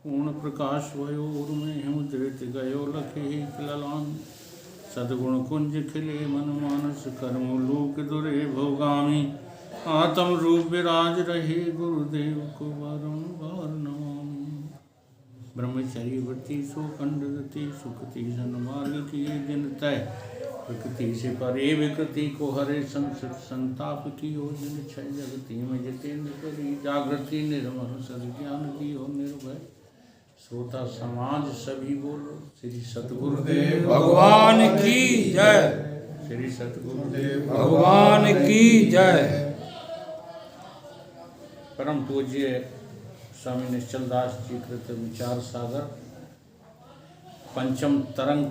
पूर्ण प्रकाश भयो उर्मे हिमुद्रित गयो लखे ललान सद्गुण कुंज खिले मन मानस कर्म लोक दुरे भोगामी आत्म रूप विराज रहे गुरुदेव को बारंबार नमामि। ब्रह्मचर्य व्रती सो खंडती सुखती सन्मार्ग किए दिन तय प्रकृति से परे विकृति को हरे संसत संताप की हो जिन क्षय जगती में जितेंद्र करी जागृति निर्मल सद ज्ञान की हो निर्भय श्रोता समाज सभी बोलो श्री सतगुरुदेव भगवान की जय। श्री सतगुरुदेव भगवान की जय। परम पूज्य स्वामी निश्चल दास जी कृत विचार सागर पंचम तरंग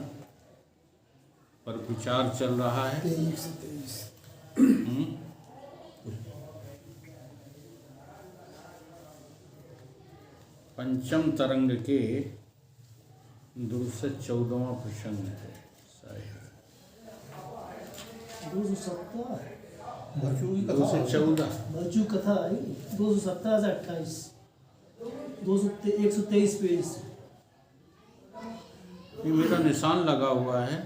पर विचार चल रहा है। 23 पंचम तरंग के 214वां प्रसंग है शायद 214 बच्चू कथा आई 217 से 28 123 पेज से ये मेरा निशान लगा हुआ है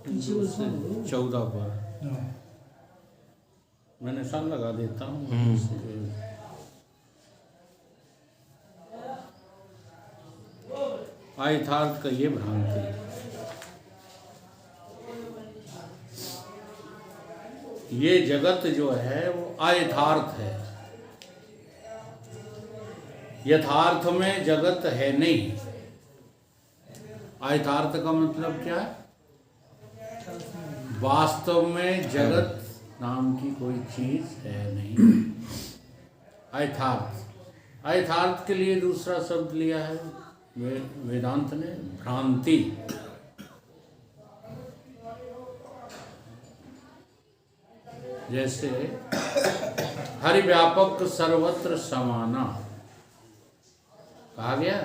पीछे वो निशान हो। 14 पर मैं निशान लगा देता हूँ। आयथार्थ का ये भ्रांति ये जगत जो है वो आयथार्थ है, यथार्थ में जगत है नहीं। आयथार्थ का मतलब क्या है? वास्तव में जगत नाम की कोई चीज है नहीं। आयथार्थ आयथार्थ के लिए दूसरा शब्द लिया है वेदांत ने भ्रांति। जैसे हरि व्यापक सर्वत्र समाना कहा गया।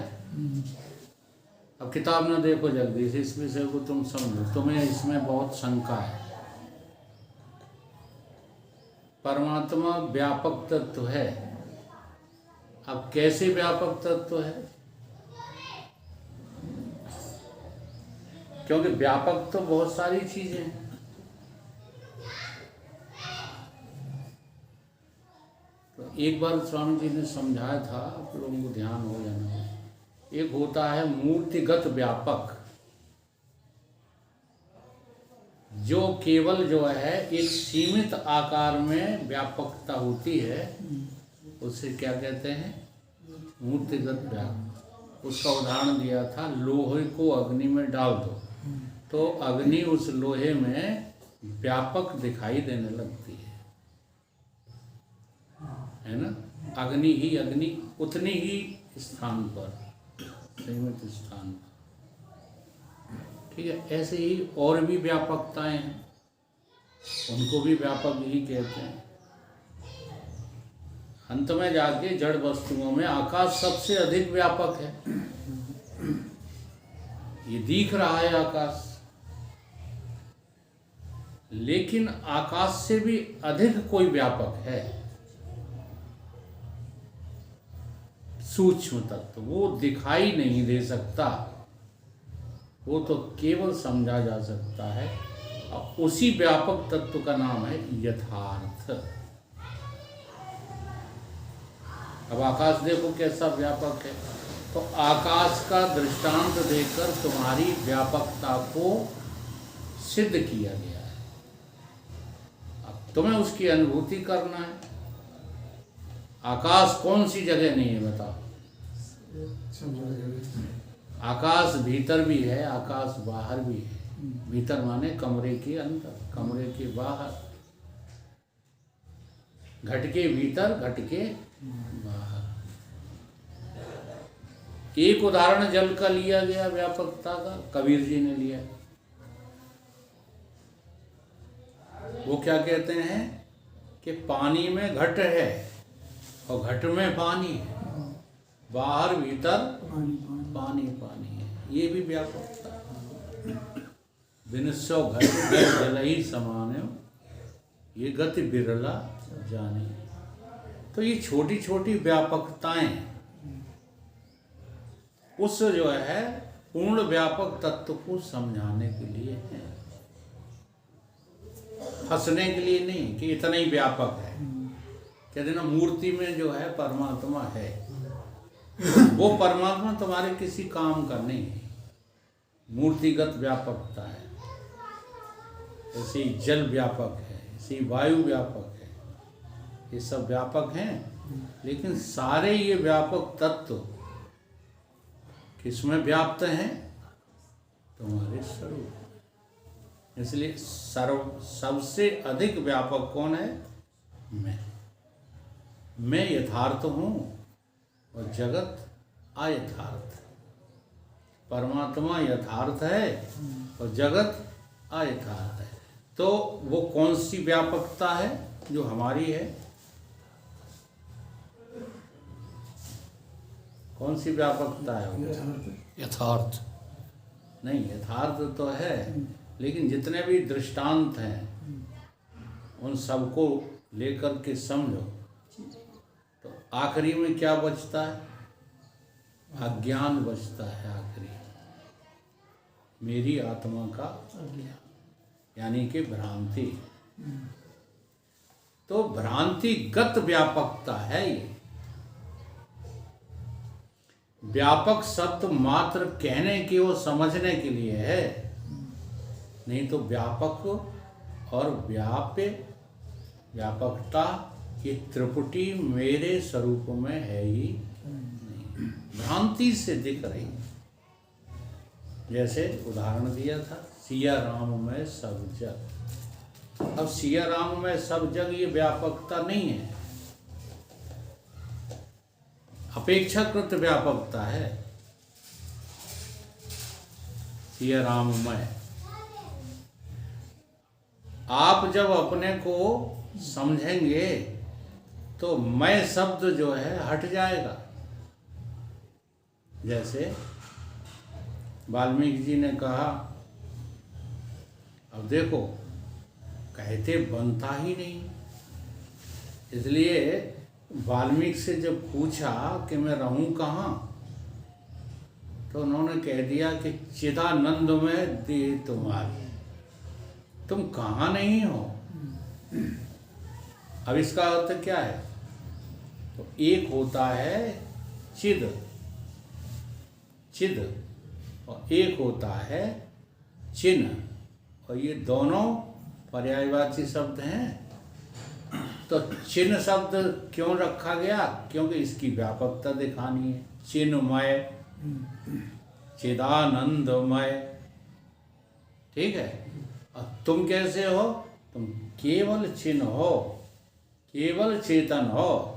अब किताब न देखो जगदीश, इस विषय को तुम समझो, तुम्हें इसमें बहुत शंका है। परमात्मा व्यापक तत्व है। अब कैसे व्यापक तत्व है? क्योंकि व्यापक तो बहुत सारी चीजें हैं। तो एक बार स्वामी जी ने समझाया था, आप लोगों को ध्यान हो जाना। एक होता है मूर्तिगत व्यापक, जो केवल जो है एक सीमित आकार में व्यापकता होती है, उसे क्या कहते हैं? मूर्तिगत व्यापक। उसका उदाहरण दिया था, लोहे को अग्नि में डाल दो तो अग्नि उस लोहे में व्यापक दिखाई देने लगती है ना? अग्नि ही अग्नि उतनी ही स्थान पर, सीमित स्थान पर। ठीक है, ऐसे ही और भी व्यापकताएं हैं, उनको भी व्यापक ही कहते हैं। अंत में जाके जड़ वस्तुओं में आकाश सबसे अधिक व्यापक है। ये दिख रहा है आकाश, लेकिन आकाश से भी अधिक कोई व्यापक है, सूक्ष्म तत्व। वो दिखाई नहीं दे सकता, वो तो केवल समझा जा सकता है। और उसी व्यापक तत्व का नाम है यथार्थ। अब आकाश देखो कैसा व्यापक है, तो आकाश का दृष्टांत देकर तुम्हारी व्यापकता को सिद्ध किया गया है। अब तुम्हें उसकी अनुभूति करना है। आकाश कौन सी जगह नहीं है बताओ? आकाश भीतर भी है, आकाश बाहर भी है। भीतर माने कमरे के अंदर, कमरे के बाहर, घट के भीतर, घट के बाहर। एक उदाहरण जल का लिया गया व्यापकता का, कबीर जी ने लिया। वो क्या कहते हैं कि पानी में घट है और घट में पानी है, बाहर भीतर पानी पानी है। ये भी व्यापकता। विनस्यो घट जल ही समान्यो, ये गति बिरला जाने। तो ये छोटी छोटी व्यापकताएं उस जो है पूर्ण व्यापक तत्व को समझाने के लिए है, फंसने के लिए नहीं कि इतना ही व्यापक है। कहते ना मूर्ति में जो है परमात्मा है, वो परमात्मा तुम्हारे किसी काम का नहीं है, मूर्तिगत व्यापकता है। ऐसे ही जल व्यापक है, ऐसे ही वायु व्यापक है, ये सब व्यापक हैं, लेकिन सारे ये व्यापक तत्व किसमें व्याप्त हैं? तुम्हारे स्वरूप। इसलिए सबसे अधिक व्यापक कौन है? मैं यथार्थ हूँ और जगत अयथार्थ। परमात्मा यथार्थ है और जगत अयथार्थ है। तो वो कौन सी व्यापकता है जो हमारी है? कौन सी व्यापकता है वो? यथार्थ नहीं, यथार्थ तो है, लेकिन जितने भी दृष्टांत हैं उन सबको लेकर के समझो तो आखिरी में क्या बचता है? अज्ञान बचता है आखिरी, मेरी आत्मा का अज्ञान, यानी कि भ्रांति। तो भ्रांतिगत व्यापकता है ये। व्यापक शब्द मात्र कहने की और समझने के लिए है, नहीं तो व्यापक और व्याप्य व्यापकता ये त्रिपुटी मेरे स्वरूप में है ही नहीं, भ्रांति से दिख रही। जैसे उदाहरण दिया था, सिया राम में सब जग। अब सिया राम में सब जग ये व्यापकता नहीं है, अपेक्षाकृत व्यापकता है। सिया राममय, आप जब अपने को समझेंगे तो मैं शब्द जो है हट जाएगा। जैसे वाल्मीकि जी ने कहा, अब देखो कहते बनता ही नहीं, इसलिए वाल्मीकि से जब पूछा कि मैं रहूं कहाँ, तो उन्होंने कह दिया कि चिदानंद में देह तुम्हारी, तुम कहाँ नहीं हो। अब इसका अर्थ क्या है? तो एक होता है चिद, चिद, और एक होता है चिन्ह, और ये दोनों पर्यायवाची शब्द हैं। तो चिन्ह शब्द क्यों रखा गया? क्योंकि इसकी व्यापकता दिखानी है। चिन्मय, चिदानंदमय, ठीक है। और तुम कैसे हो? तुम केवल चिन्ह हो, केवल चेतन हो,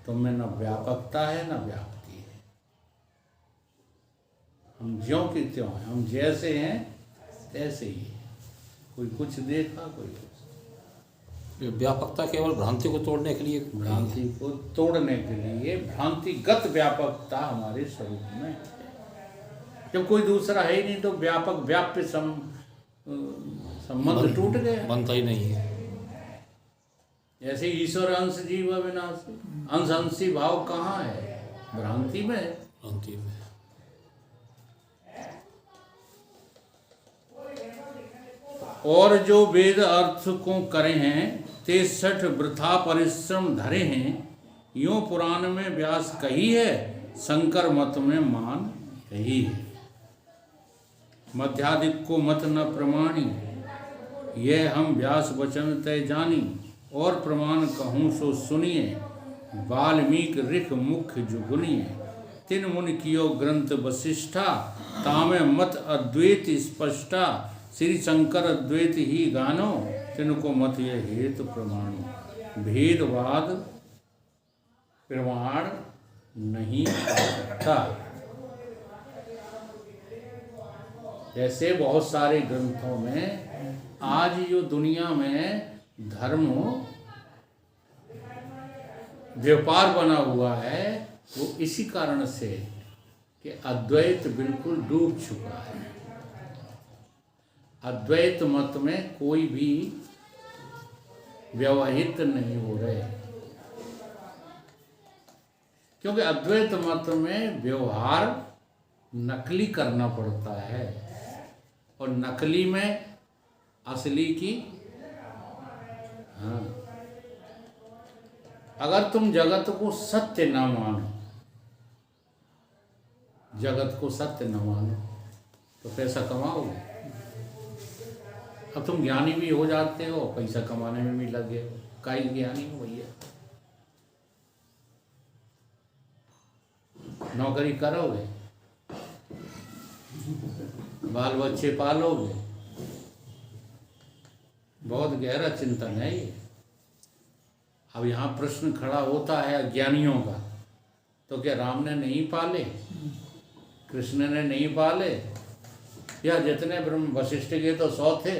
तुम में न व्यापकता है न व्याप्ति है। हम ज्यों की त्यों हैं, हम जैसे हैं तैसे ही हैं। कोई कुछ देखा, कोई कुछ। ये व्यापकता केवल भ्रांति को तोड़ने के लिए, भ्रांति को तोड़ने के लिए भ्रांतिगत व्यापकता हमारे स्वरूप में है। जब कोई दूसरा है ही नहीं तो व्यापक व्याप्य संबंध टूट गया, बनता ही नहीं है। जैसे ईश्वर अंश जीव अविनाशी, अंश अंशी भाव कहाँ है? भ्रांति में है। भ्रांति में। और जो वेद अर्थ को करे हैं, 63 वृथा परिश्रम धरे हैं, यूं पुराण में व्यास कही है, शंकर मत में मान यही है। मध्यादिक को मत न प्रमाणी, यह हम व्यास वचन तय जानी, और प्रमाण कहूँ सो सुनिए, वाल्मीकि ऋख मुख्य जुगुनिए। तिन मुनि कियो ग्रंथ वशिष्ठा, तामे मत अद्वैत स्पष्टा, श्री शंकर अद्वैत ही गानो, तिनको मत ये हेतु प्रमाणो। भेदवाद प्रमाण नहीं कर सकता। जैसे बहुत सारे ग्रंथों में आज जो दुनिया में धर्म व्यापार बना हुआ है, वो इसी कारण से कि अद्वैत बिल्कुल डूब चुका है। अद्वैत मत में कोई भी व्यवहित नहीं हो रहे, क्योंकि अद्वैत मत में व्यवहार नकली करना पड़ता है, और नकली में असली की। हाँ, अगर तुम जगत को सत्य न मानो, जगत को सत्य न मानो, तो पैसा कमाओगे। अब तुम ज्ञानी भी हो जाते हो, पैसा कमाने में भी लगे हो, काई ज्ञानी हो भैया। नौकरी करोगे, बाल बच्चे पालोगे, बहुत गहरा चिंतन है ये। अब यहाँ प्रश्न खड़ा होता है अज्ञानियों का, तो क्या राम ने नहीं पाले, कृष्ण ने नहीं पाले, या जितने ब्रह्म वशिष्ठ के तो 100 थे।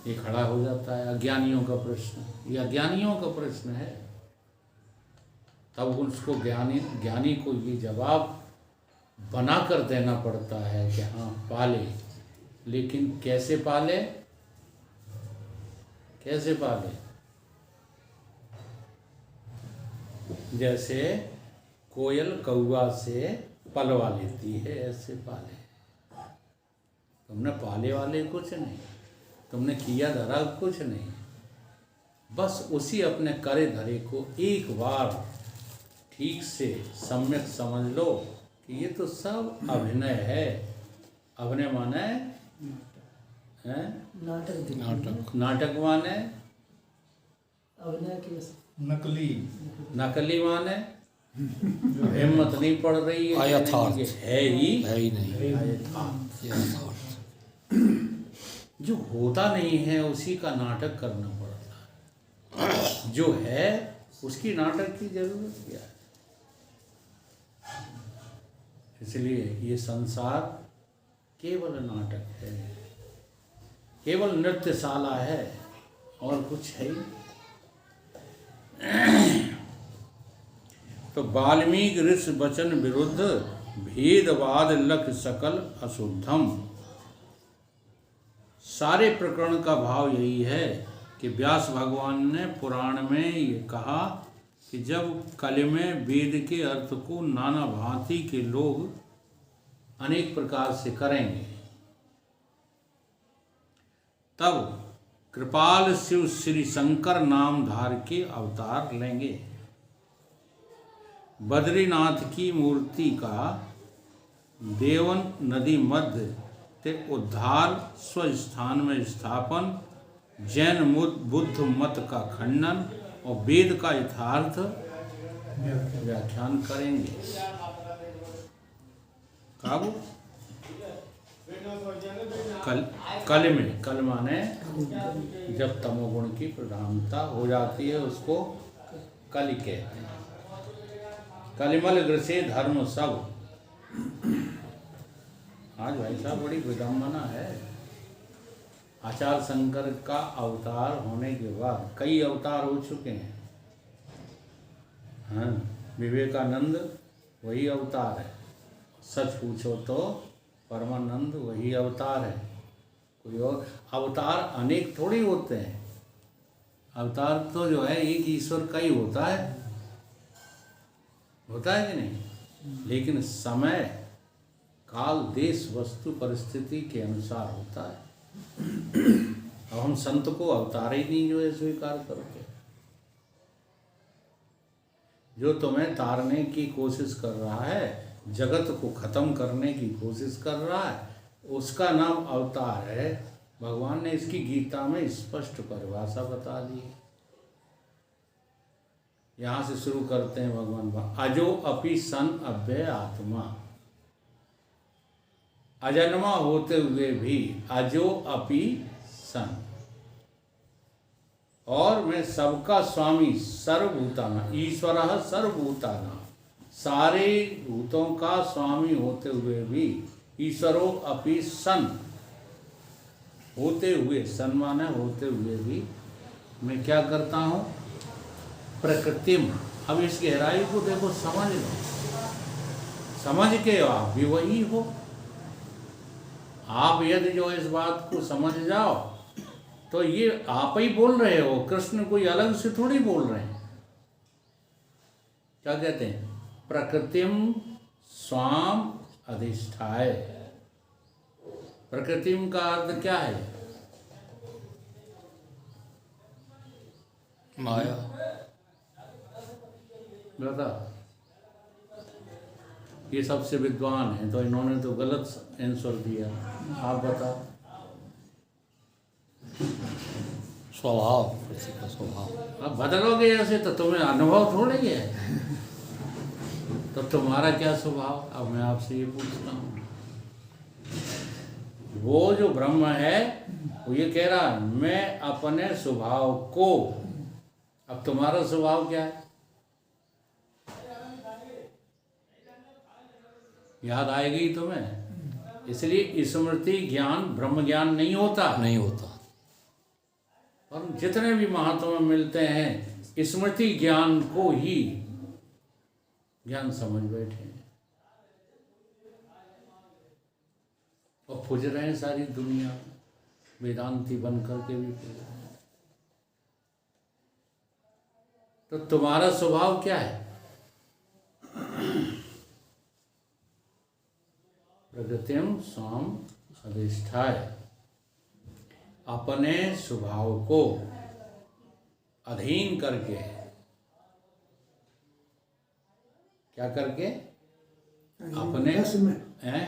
ये खड़ा हो जाता है अज्ञानियों का प्रश्न, ये अज्ञानियों का प्रश्न है। तब उसको ज्ञानी को ये जवाब बना कर देना पड़ता है कि हाँ पाले, लेकिन कैसे पाले, कैसे पाले? जैसे कोयल कौवा से पलवा लेती है, ऐसे पाले। तुमने पाले वाले कुछ नहीं, तुमने किया धरा कुछ नहीं, बस उसी अपने करे धरे को एक बार ठीक से सम्यक समझ लो कि ये तो सब अभिनय है। अभिनय माने हैं? नाटक। नाटक माने अभिनय के नकली। नकली माने हिम्मत नहीं पड़ रही है, अयथार्थ है ही नहीं। अयथार्थ। जो होता नहीं है उसी का नाटक करना पड़ता है, जो है उसकी नाटक की जरूरत क्या है? इसलिए ये संसार केवल नाटक है, केवल नृत्यशाला है, और कुछ है ही। तो वाल्मीकि ऋषि वचन विरुद्ध भेदवाद लख सकल अशुद्धम। सारे प्रकरण का भाव यही है कि व्यास भगवान ने पुराण में ये कहा कि जब कल में वेद के अर्थ को नाना भांति के लोग अनेक प्रकार से करेंगे, तब कृपाल शिव श्री शंकर नाम धार के अवतार लेंगे। बद्रीनाथ की मूर्ति का देवन नदी मध्य ते उद्धार स्वस्थान में स्थापन, जैन बुद्ध मत का खंडन और वेद का यथार्थ व्याख्यान करेंगे। कब? कल माने जब तमोगुण की प्रधानता हो जाती है, उसको कल कहते हैं। कलिमल ग्रसे धर्म सब। आज भाई साहब बड़ी विडम्बना है। आचार्य शंकर का अवतार होने के बाद कई अवतार हो चुके हैं। हाँ, विवेकानंद वही अवतार है, सच पूछो तो परमानंद वही अवतार है, कोई और अवतार अनेक थोड़ी होते हैं। अवतार तो जो है एक ईश्वर का ही होता है कि नहीं? लेकिन समय काल देश वस्तु परिस्थिति के अनुसार होता है। अब हम संत को अवतार ही नहीं जो है स्वीकार करते। जो तुम्हें तारने की कोशिश कर रहा है, जगत को खत्म करने की कोशिश कर रहा है, उसका नाम अवतार है। भगवान ने इसकी गीता में स्पष्ट परिभाषा बता दी है। यहाँ से शुरू करते हैं भगवान। अजो अपि सन अव्यय आत्मा। अजन्मा होते हुए भी अजो अपि सन, और मैं सबका स्वामी सर्वभूताना, ईश्वरः सर्वभूताना, सारे भूतों का स्वामी होते हुए भी ईश्वरो अपि सन, होते हुए, सन माने होते हुए भी मैं क्या करता हूँ? प्रकृतिम। अब इस गहराई को देखो, समझ लो, समझ के आप भी वही हो। आप यदि जो इस बात को समझ जाओ तो ये आप ही बोल रहे हो, कृष्ण कोई अलग से थोड़ी बोल रहे हैं। क्या कहते हैं? प्रकृतिम स्वाम अधिष्ठाय। प्रकृतिम का अर्थ क्या है? माया। बता। ये सबसे विद्वान है तो इन्होंने तो गलत आंसर दिया। आप बताओ। स्वभाव, पृथ्वी का स्वभाव। अब बदलोगे ऐसे तो तुम्हें अनुभव थोड़े ही है। तो तुम्हारा क्या स्वभाव? अब मैं आपसे ये पूछता हूँ, वो जो ब्रह्म है वो ये कह रहा है मैं अपने स्वभाव को। अब तुम्हारा स्वभाव क्या है? याद आएगी तुम्हें। इसलिए स्मृति ज्ञान ब्रह्म ज्ञान नहीं होता। नहीं होता। और जितने भी महात्मा मिलते हैं स्मृति ज्ञान को ही ज्ञान समझ बैठे हैं और पूज रहे हैं सारी दुनिया वेदांती बन करके भी पूज रहे हैं। तो तुम्हारा स्वभाव क्या है? प्रकृतिम स्वाम अधिष्ठाय। अपने स्वभाव को अधीन करके, क्या करके? अपने बस में। हैं?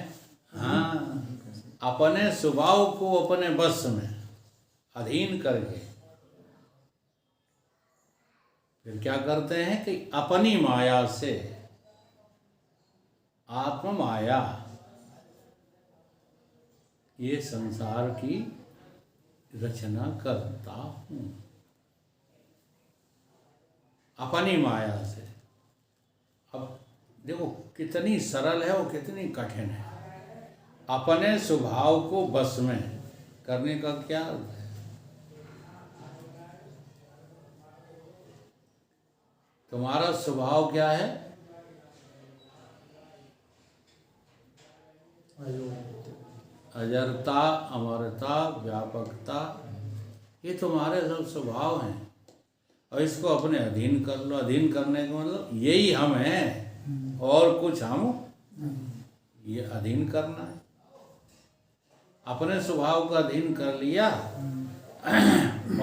हाँ, अपने स्वभाव को अपने बस में अधीन करके फिर क्या करते हैं कि अपनी माया से, आत्म माया, ये संसार की रचना करता हूँ अपनी माया से। अब देखो कितनी सरल है और कितनी कठिन है। अपने स्वभाव को बस में करने का क्या अर्थ है? तुम्हारा स्वभाव क्या है? अजरता, अमरता, व्यापकता, ये तुम्हारे सब स्वभाव हैं और इसको अपने अधीन कर लो। अधीन करने का मतलब यही हम हैं और कुछ हम ये अधीन करना है। अपने स्वभाव का अधीन कर लिया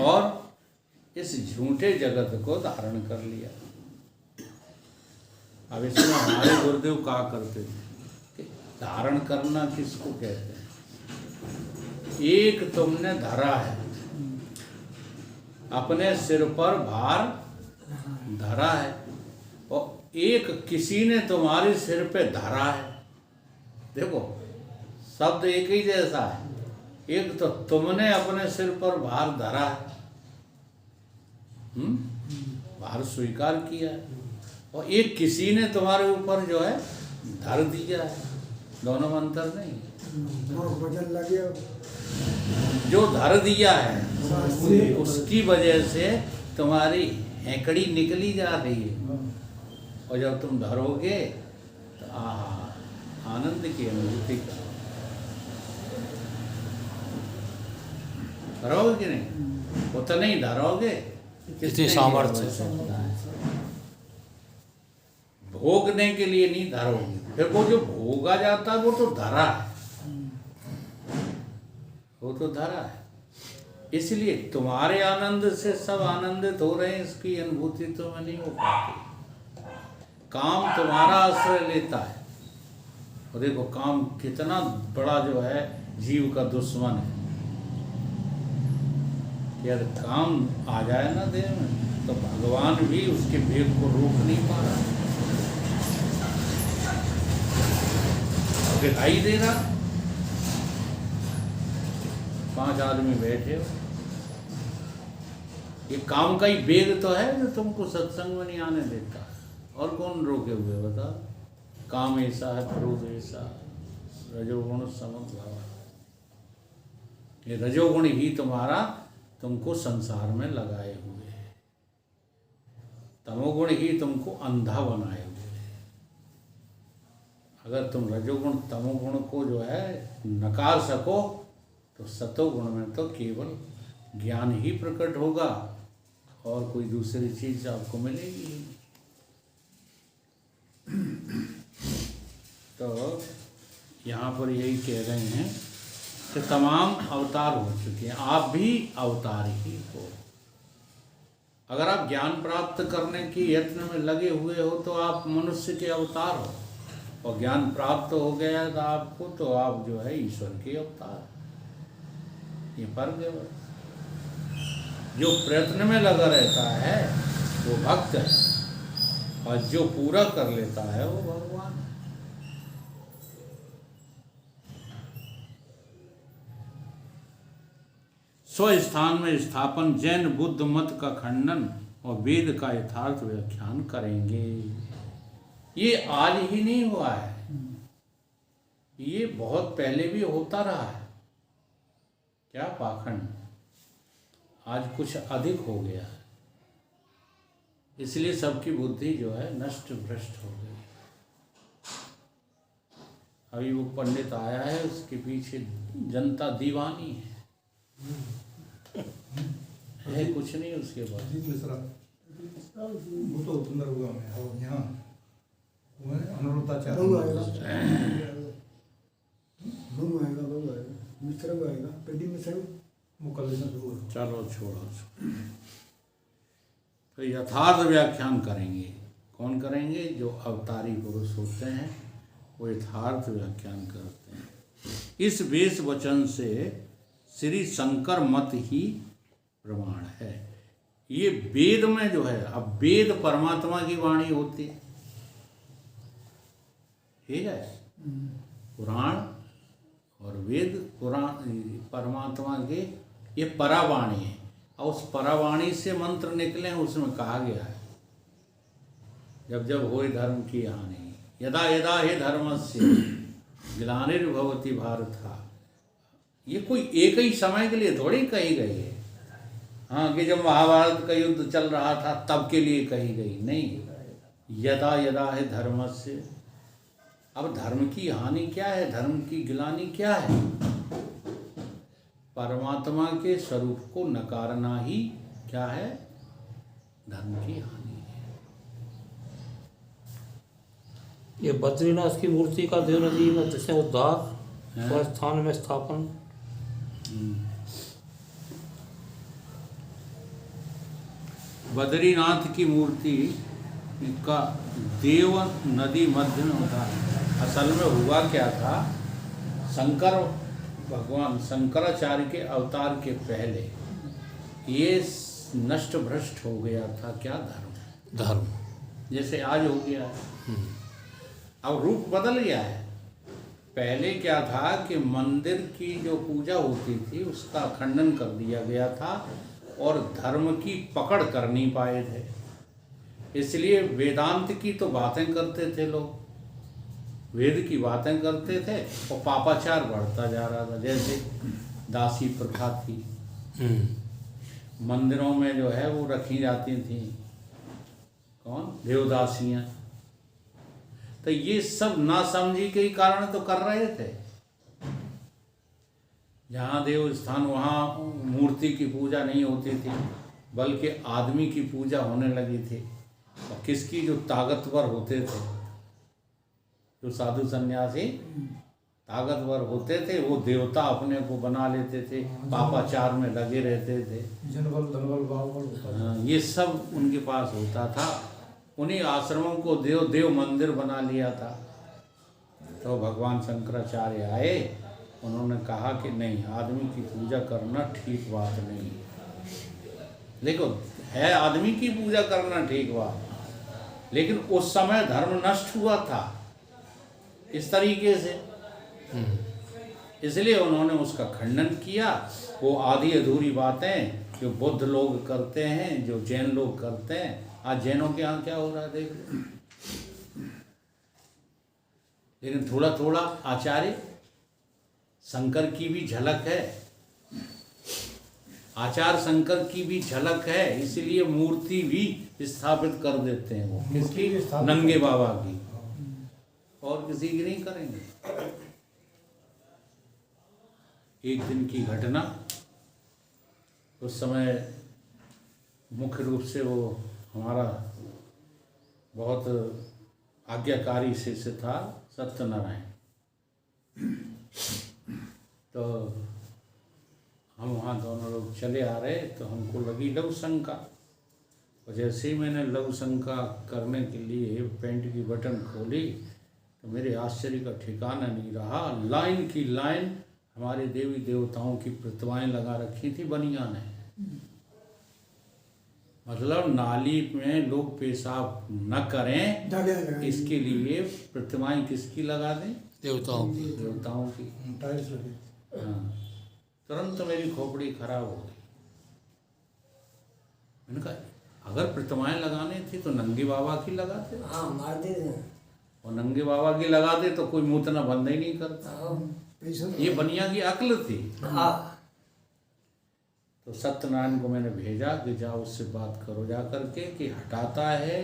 और इस झूठे जगत को धारण कर लिया। अब इसमें हमारे गुरुदेव कहा करते थे कि धारण करना किसको कहते हैं? एक तुमने धरा है, अपने सिर पर भार धरा है और एक किसी ने तुम्हारे सिर पे धरा है। देखो शब्द एक ही जैसा है। एक तो तुमने अपने सिर पर भार धरा है, भार स्वीकार किया है, और एक किसी ने तुम्हारे ऊपर जो है धर दिया है। दोनों में अंतर नहीं है। वजन लगे जो धर दिया है उसकी वजह से तुम्हारी हैकड़ी निकली जा रही है और जब तुम धरोगे तो आनंद की अनुभूति धरोगे कि नहीं? वो तो नहीं धरोगे। इतनी सामर्थ्य भोगने के लिए नहीं धरोगे। फिर वो जो भोगा जाता है वो तो धरा है, वो तो धरा है। इसलिए तुम्हारे आनंद से सब आनंदित हो रहे हैं, इसकी अनुभूति तुम्हें नहीं हो पाती। काम तुम्हारा आश्रय लेता है। और देखो काम कितना बड़ा जो है जीव का दुश्मन है। कि अगर काम आ जाए ना देह में तो भगवान भी उसके वेग को रोक नहीं पा रहा। दिखाई दे रहा 5 आदमी बैठे हो, ये काम का ही वेग तो है जो तुमको सत्संग में नहीं आने देता। और कौन रोके हुए बता? काम ऐसा है, क्रोध ऐसा, रजोगुण समभाव। ये रजोगुण ही तुम्हारा तुमको संसार में लगाए हुए है, तमोगुण ही तुमको अंधा बनाए हुए है। अगर तुम रजोगुण तमोगुण को जो है नकार सको तो सतोगुण में तो केवल ज्ञान ही प्रकट होगा और कोई दूसरी चीज आपको मिलेगी। तो यहाँ पर यही कह रहे हैं कि तमाम अवतार हो चुके हैं, आप भी अवतार ही हो। अगर आप ज्ञान प्राप्त करने की यत्न में लगे हुए हो तो आप मनुष्य के अवतार हो, और ज्ञान प्राप्त हो गया था आपको तो आप जो है ईश्वर के अवतार। ये फर्क है बस। जो प्रयत्न में लगा रहता है वो भक्त है, और जो पूरा कर लेता है वो भगवान है। स्वस्थान में स्थापन, जैन बुद्ध मत का खंडन और वेद का यथार्थ व्याख्यान करेंगे। ये आज ही नहीं हुआ है, ये बहुत पहले भी होता रहा है। क्या पाखंड, आज कुछ अधिक हो गया है, इसलिए सबकी बुद्धि जो है नष्ट भ्रष्ट हो गई। अभी वो पंडित आया है, उसके पीछे जनता दीवानी है कुछ नहीं उसके बाद। वो तो पुनर्भुगा में है, और यहाँ वो है अनुरुद्धाचार्य। बहू आएगा, बहू आएगा, बहू आएगा, मिश्र आएगा, पेडी मिश्र। मुकल्लिस शुरू हो। चलो छोड़ो। तो यथार्थ व्याख्यान करेंगे। कौन करेंगे? जो अवतारी पुरुष होते हैं वो यथार्थ व्याख्यान करते हैं। इस वेश वचन से श्री शंकर मत ही प्रमाण है। ये वेद में जो है, अब वेद परमात्मा की वाणी होती है, ठीक है। पुराण और वेद पुराण परमात्मा के ये परावाणी है, और उस परावाणी से मंत्र निकले हैं, उसमें कहा गया है जब जब होए धर्म की हानि, यदा यदा हे धर्मस्य ग्लानिर्भवति भारत। ये कोई एक ही समय के लिए थोड़ी कही गई है, हाँ, कि जब महाभारत का युद्ध चल रहा था तब के लिए कही गई नहीं। यदा यदा है धर्मस्य। अब धर्म की हानि क्या है, धर्म की गिलानी क्या है? परमात्मा के स्वरूप को नकारना ही क्या है? धर्म की हानि है। ये बद्रीनाथ की मूर्ति का देव नदी में जिसने उद्धार और स्थान में स्थापन। बद्रीनाथ की मूर्ति का देव नदी मध्य में होता है। असल में हुआ क्या था, शंकर भगवान शंकराचार्य के अवतार के पहले ये नष्ट भ्रष्ट हो गया था। क्या? धर्म जैसे आज हो गया है। अब रूप बदल गया है। पहले क्या था कि मंदिर की जो पूजा होती थी उसका खंडन कर दिया गया था, और धर्म की पकड़ कर नहीं पाए थे, इसलिए वेदांत की तो बातें करते थे लोग, वेद की बातें करते थे, और पापाचार बढ़ता जा रहा था। जैसे दासी प्रथा थी, मंदिरों में जो है वो रखी जाती थी, कौन? देवदासियाँ। तो ये सब नासमझी के ही कारण तो कर रहे थे। जहाँ देव स्थान वहाँ मूर्ति की पूजा नहीं होती थी, बल्कि आदमी की पूजा होने लगी थी। और किसकी? जो ताकतवर होते थे, जो साधु सन्यासी ताकतवर होते थे, वो देवता अपने को बना लेते थे, पापाचार में लगे रहते थे। जनबल धनबल बाहुबल होता था। ये सब उनके पास होता था। उन्हीं आश्रमों को देव देव मंदिर बना लिया था। तो भगवान शंकराचार्य आए, उन्होंने कहा कि नहीं, आदमी की पूजा करना ठीक बात नहीं है। देखो, है आदमी की पूजा करना ठीक बात, लेकिन उस समय धर्म नष्ट हुआ था इस तरीके से, इसलिए उन्होंने उसका खंडन किया। वो आधी अधूरी बातें जो बुद्ध लोग करते हैं, जो जैन लोग करते हैं। आज जैनों के यहाँ क्या हो रहा है देख लो। लेकिन थोड़ा थोड़ा आचार्य शंकर की भी झलक है, आचार्य शंकर की भी झलक है, इसलिए मूर्ति भी स्थापित कर देते हैं। वो किसकी? नंगे बाबा की, और किसी की नहीं करेंगे। एक दिन की घटना, उस समय मुख्य रूप से वो हमारा बहुत आज्ञाकारी शिष्य था सत्यनारायण। तो हम वहाँ दोनों लोग चले आ रहे तो हमको लगी लघु शंका, और जैसे ही मैंने लघु शंका करने के लिए पैंट की बटन खोली तो मेरे आश्चर्य का ठिकाना नहीं रहा। लाइन की लाइन हमारे देवी देवताओं की प्रतिमाएं लगा रखी थी बनियान ने। मतलब नाली में लोग पेशाब न करें इसके लिए प्रतिमाएं किसकी लगा दें? देवताओं की। देवताओं की। टाइल्स लगे। हाँ, तुरंत मेरी खोपड़ी खराब हो गई। मैंने कहा अगर प्रतिमाएं लगाने थी तो नंगे बाबा की लगाते, हाँ मार दे दें। और नंगे बाबा की लगाते तो कोई मूतना बंद ही नहीं करता। पैसा ये बनिया की अक्ल थी। हाँ तो सत्यनारायण को मैंने भेजा कि जाओ उससे बात करो जा करके कि हटाता है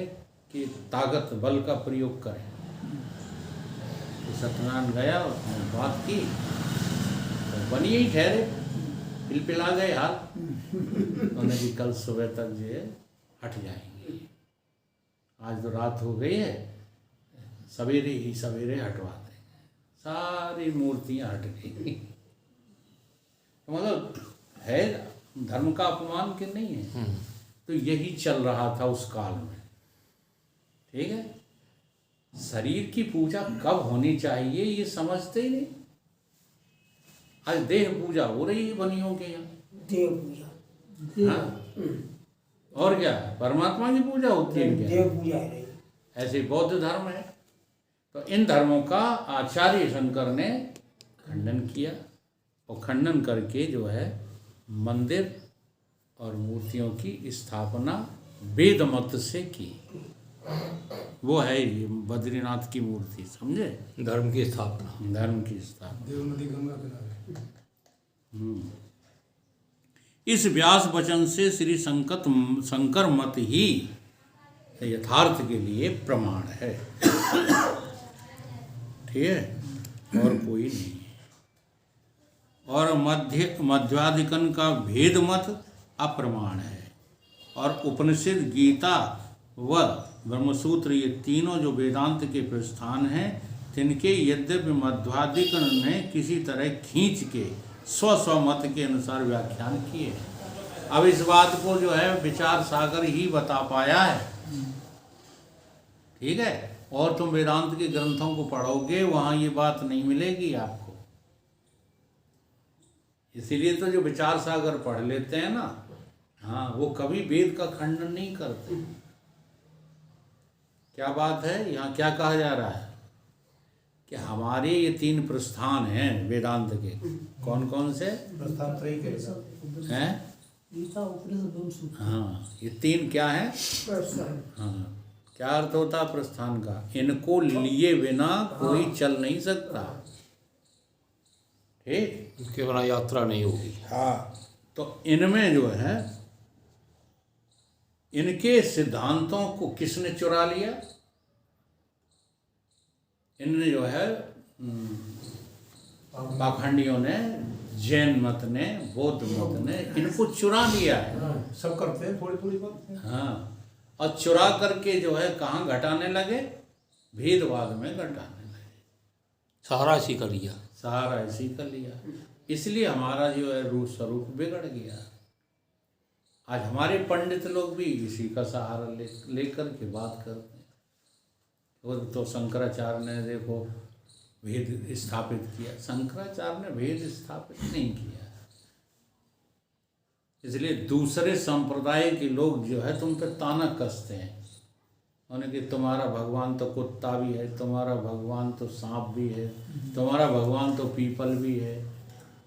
कि ताकत बल का प्रयोग करें। तो सत्यनारायण गया, उसने बात की तो बनिए ही ठहरे, पिलपिला गए हाल। उन्होंने कि कल सुबह तक जो है हट जाएंगे, आज तो रात हो गई है, सवेरे ही सवेरे हटवा देंगे। सारी मूर्तियां हट गई। तो मतलब है धर्म का अपमान कि नहीं है? तो यही चल रहा था उस काल में। ठीक है, शरीर की पूजा कब होनी चाहिए ये समझते ही नहीं। आज देह पूजा हो रही है बनियों के यहाँ। देव पूजा। हाँ? और क्या परमात्मा की पूजा होती है क्या? देव पूजा है रही। ऐसे बौद्ध धर्म है। तो इन धर्मों का आचार्य शंकर ने खंडन किया, और खंडन करके जो है मंदिर और मूर्तियों की स्थापना वेद मत से की। वो है ये बद्रीनाथ की मूर्ति, समझे? धर्म की स्थापना। धर्म की स्थापना। देव नदी गंगा किनारे। इस व्यास वचन से श्री शंकर मत ही यथार्थ के लिए प्रमाण है। ठीक है, और कोई नहीं। और मध्वाधिकन का भेद मत अप्रमाण है। और उपनिषद, गीता व ब्रह्मसूत्र ये तीनों जो वेदांत के प्रस्थान हैं, तिनके यद्यपि मध्वाधिकन ने किसी तरह खींच के स्व मत के अनुसार व्याख्यान किए। अब इस बात को जो है विचार सागर ही बता पाया है। ठीक है, और तुम वेदांत के ग्रंथों को पढ़ोगे वहाँ ये बात नहीं मिलेगी आपको। इसीलिए तो जो विचार सागर पढ़ लेते हैं ना, हाँ, वो कभी वेद का खंडन नहीं करते। क्या बात है, यहाँ क्या कहा जा रहा है कि हमारे ये तीन प्रस्थान हैं वेदांत के। कौन कौन से प्रस्थान त्रयी कहेगा। हैं? गीता उपनिषद ब्रह्मसूत्र। हाँ, ये तीन क्या हैं? हाँ, क्या अर्थ होता है प्रस्थान का? इनको लिए बिना कोई चल नहीं सकता। ठीक, इसके बिना यात्रा नहीं होगी। हाँ, तो इनमें जो है इनके सिद्धांतों को किसने चुरा लिया? इनने जो है पाखंडियों ने, जैन मत ने, बौद्ध मत ने इनको चुरा लिया है। सब करते हैं, थोड़ी थोड़ी करते हैं। हाँ, और चुरा करके जो है कहाँ घटाने लगे? भेदवाद में घटाने लगे। सहारा इसी का लिया। सहारा इसी का लिया। इसलिए हमारा जो है रूप स्वरूप बिगड़ गया। आज हमारे पंडित लोग भी इसी का सहारा लेकर के बात करते हैं। वो तो शंकराचार्य ने देखो भेद स्थापित किया। शंकराचार्य ने भेद स्थापित नहीं किया। इसलिए दूसरे संप्रदाय के लोग जो है तुम पे ताना कसते हैं। उन्हें कि तुम्हारा भगवान तो कुत्ता भी है, तुम्हारा भगवान तो सांप भी है, तुम्हारा भगवान तो पीपल भी है,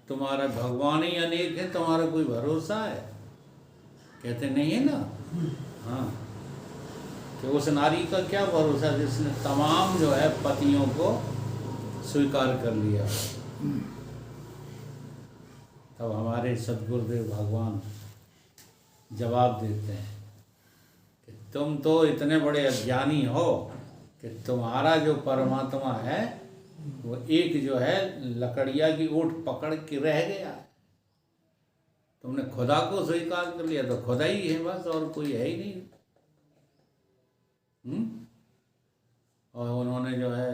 तुम्हारा भगवान ही अनेक है, तुम्हारा कोई भरोसा है? कहते नहीं है ना। हाँ, तो उस नारी का क्या भरोसा जिसने तमाम जो है पतियों को स्वीकार कर लिया। तब हमारे सद्गुरुदेव भगवान जवाब देते हैं कि तुम तो इतने बड़े अज्ञानी हो कि तुम्हारा जो परमात्मा है वो एक जो है लकड़िया की ओट पकड़ के रह गया। तुमने खुदा को स्वीकार कर लिया तो खुदा ही है बस, और कोई है ही नहीं। और उन्होंने जो है